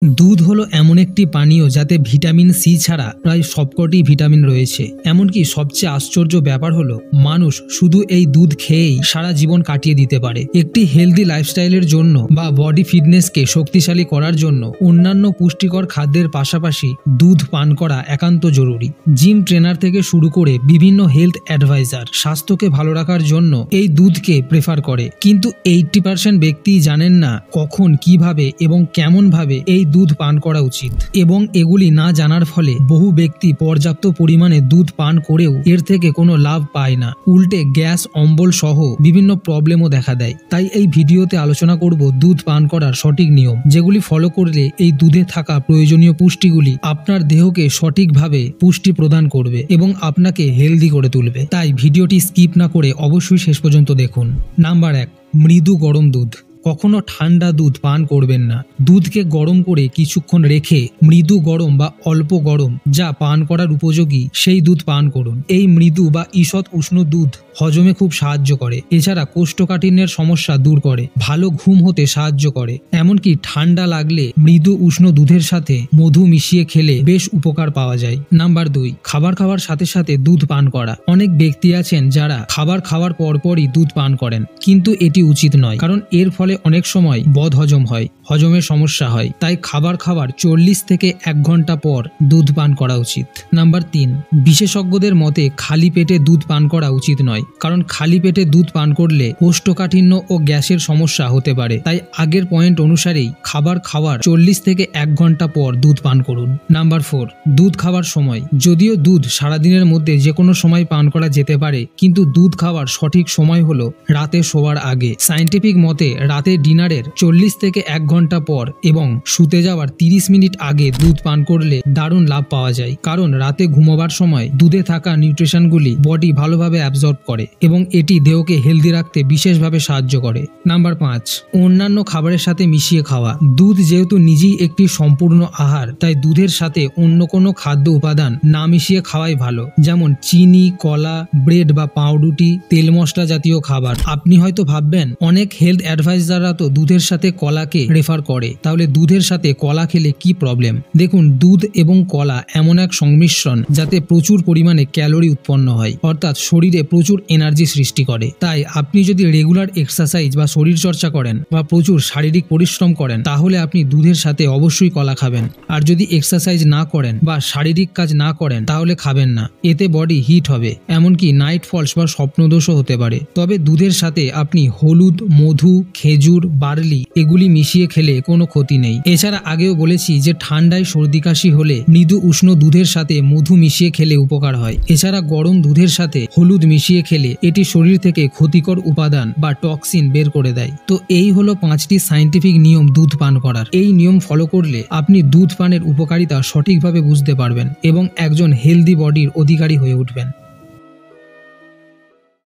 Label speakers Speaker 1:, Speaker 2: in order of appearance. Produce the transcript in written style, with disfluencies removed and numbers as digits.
Speaker 1: দুধ হলো এমন একটি পানীয় যাতে ভিটামিন সি ছাড়া প্রায় সবকটি ভিটামিন রয়েছে। এমনকি সবচেয়ে আশ্চর্য ব্যাপার হলো মানুষ শুধু এই দুধ খেয়েই সারা জীবন কাটিয়ে দিতে পারে। একটি হেলদি লাইফস্টাইলের জন্য বা বডি ফিটনেসকে শক্তিশালী করার জন্য অন্যান্য পুষ্টিকর খাদ্যের পাশাপাশি দুধ পান করা একান্ত জরুরি। জিম ট্রেনার থেকে শুরু করে বিভিন্ন হেলথ অ্যাডভাইজার স্বাস্থ্যকে ভালো রাখার জন্য এই দুধকে প্রেফার করে, কিন্তু 80% ব্যক্তি জানেন না কখন, কিভাবে এবং কেমন ভাবে এই দুধ পান করা উচিত, এবং এগুলি না জানার ফলে বহু ব্যক্তি পর্যাপ্ত পরিমাণে দুধ পান করেও এর থেকে কোনো লাভ পায় না, উল্টে গ্যাস, অম্বল সহ বিভিন্ন প্রবলেমও দেখা দেয়। তাই এই ভিডিওতে আলোচনা করব দুধ পান করার সঠিক নিয়ম, যেগুলি ফলো করলে এই দুধে থাকা প্রয়োজনীয় পুষ্টিগুলি আপনার দেহকে সঠিকভাবে পুষ্টি প্রদান করবে এবং আপনাকে হেলদি করে তুলবে। তাই ভিডিওটি স্কিপ না করে অবশ্যই শেষ পর্যন্ত দেখুন। নাম্বার 1, মৃদু গরম দুধ। কখনো ঠান্ডা দুধ পান করবেন না। দুধকে গরম করে কিছুক্ষণ রেখে মৃদু গরম বা অল্প গরম যা পান করার উপযোগী সেই দুধ পান করুন। এই মৃদু বা ঈষৎ উষ্ণ দুধ হজমে খুব সাহায্য করে, এছাড়া কোষ্ঠকাঠিন্যের সমস্যা দূর করে, ভালো ঘুম হতে সাহায্য করে। এমনকি ঠান্ডা লাগলে মৃদু উষ্ণ দুধের সাথে মধু মিশিয়ে খেলে বেশ উপকার পাওয়া যায়। নাম্বার 2, খাবার খাওয়ার সাথে সাথে দুধ পান করা। অনেক ব্যক্তি আছেন যারা খাবার খাওয়ার পরপরই দুধ পান করেন, কিন্তু এটি উচিত নয়, কারণ এর ফলে অনেক সময় বদহজম হয়, হজমের সমস্যা হয়। তাই খাবার খাওয়ার 40 থেকে 1 ঘন্টা পর দুধ পান করা উচিত। নাম্বার 3, বিশেষজ্ঞদের মতে খালি পেটে দুধ পান করা উচিত নয়, কারণ খালি পেটে দুধ পান করলে কোষ্ঠকাঠিন্য ও গ্যাসের সমস্যা হতে পারে। তাই আগের পয়েন্ট অনুসারেই খাবার খাওয়ার 40 থেকে 1 ঘন্টা পর দুধ পান করুন। নাম্বার 4, দুধ খাওয়ার সময়। যদিও দুধ সারাদিনের মধ্যে যে কোনো সময় পান করা যেতে পারে, কিন্তু দুধ খাওয়ার সঠিক সময় হলো রাতে শোয়ার আগে। সায়েন্টিফিক মতে রাতে ডিনারের 40 থেকে 1 ঘন্টা পর এবং শুতে যাওয়ার 30 মিনিট আগে দুধ পান করলে দারুণ লাভ পাওয়া যায়, কারণ রাতে ঘুমোবার সময় দুধে থাকা নিউট্রিশনগুলি বডি ভালোভাবে অ্যাবজর্ব করে এবং এটি দেহকে হেলদি রাখতে বিশেষভাবে সাহায্য করে। নাম্বার 5, অন্যান্য খাবারের সাথে মিশিয়ে খাওয়া। দুধ যেহেতু নিজেই একটি সম্পূর্ণ আহার, তাই দুধের সাথে অন্য কোনো খাদ্য উপাদান না মিশিয়ে খাওয়াই ভালো, যেমন চিনি, কলা, ব্রেড বা পাউরুটি, তেল মশলা জাতীয় খাবার। আপনি হয়তো ভাববেন অনেক হেলথ অ্যাডভাইজাররা তো দুধের সাথে কলাকে রেফার করে, তাহলে দুধের সাথে কলা খেলে কি প্রবলেম? দেখুন, দুধ এবং কলা এমন এক সংমিশ্রণ যাতে প্রচুর পরিমাণে ক্যালোরি উৎপন্ন হয়, অর্থাৎ শরীরে প্রচুর এনার্জি সৃষ্টি করে। তাই আপনি যদি রেগুলার এক্সারসাইজ বা শরীর চর্চা করেন বা প্রচুর শারীরিক পরিশ্রম করেন, তাহলে আপনি দুধের সাথে অবশ্যই কলা খাবেন। আর যদি এক্সারসাইজ না করেন বা শারীরিক কাজ না করেন, তাহলে খাবেন না, এতে বডি হিট হবে, এমনকি নাইট ফলস বা স্বপ্নদোষও হতে পারে। তবে দুধের সাথে আপনি হলুদ, মধু, খেজুর, বার্লি এগুলি মিশিয়ে খেলে কোনো ক্ষতি নেই। এছাড়া আগেও বলেছি যে ঠান্ডায় সর্দি কাশি হলে মৃদু উষ্ণ দুধের সাথে মধু মিশিয়ে খেলে উপকার হয়। এছাড়া গরম দুধের সাথে হলুদ মিশিয়ে খেলে এটি শরীর থেকে ক্ষতিকর উপাদান বা টক্সিন বের করে দেয়। তো এই হলো 5টি সায়েন্টিফিক নিয়ম দুধ পান করার। এই নিয়ম ফলো করলে আপনি দুধ পানের উপকারিতা সঠিকভাবে বুঝতে পারবেন এবং একজন হেলদি বডির অধিকারী হয়ে উঠবেন।